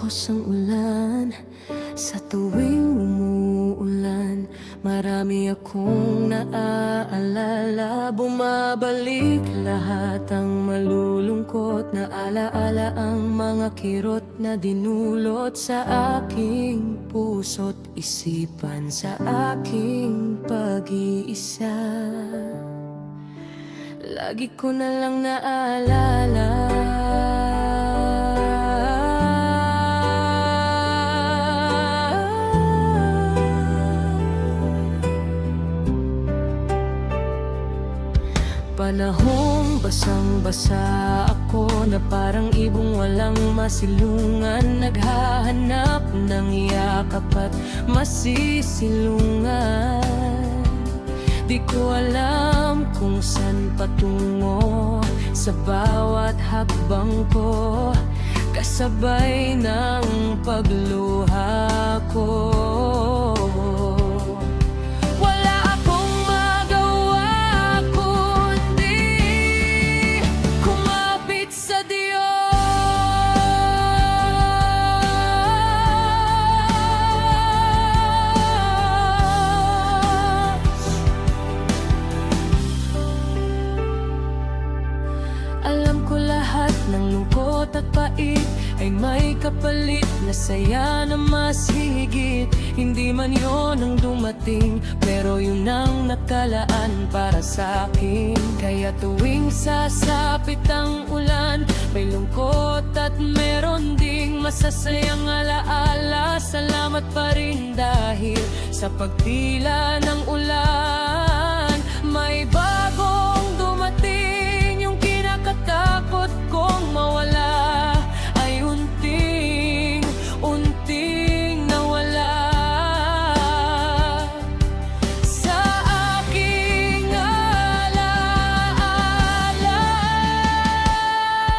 Buhos ang ulan sa tuwing umuulan. Marami akong naaalala. Bumabalik lahat ang malulungkot na alaala. Ang mga kirot na dinulot sa aking puso't isipan. Sa aking pag-iisa, lagi ko na lang naalala. Panahong basang-basa ako na parang ibong walang masilungan. Naghahanap ng yakap at masisilungan. Di ko alam kung saan patungo sa bawat hakbang ko, kasabay ng pagluha ko. Ng lungkot at pait ay may kapalit na saya na mas higit. Hindi man yon ang dumating, pero yun ang nakalaan para sa akin. Kaya tuwing sasapit ang ulan, may lungkot at meron ding masasayang alaala. Salamat pa rin dahil sa pagtila ng ulan, may bagong dumating. Yung kinakatakot kong mawala ay unting nawala sa aking alaala.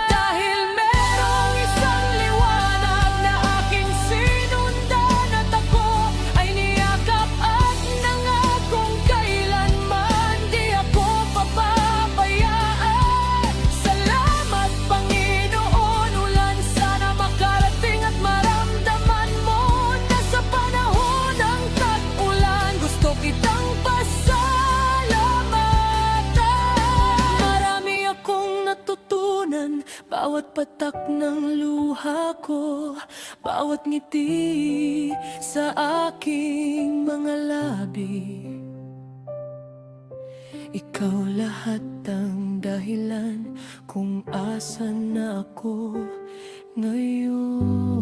Dahil merong isang liwanag na aking sinundan, at ako ay niyakap at nangakong kailanman di ako papabayaan. Salamat Panginoon, ulan sana makarating at maramdaman mo na sa panahon ng tag-ulan gusto kitang pasalamatan. Marami akong natutunan, bawat patak ng luha ko, bawat ngiti sa aking mga labi. Ikaw lahat ang dahilan kung asan na ako ngayon.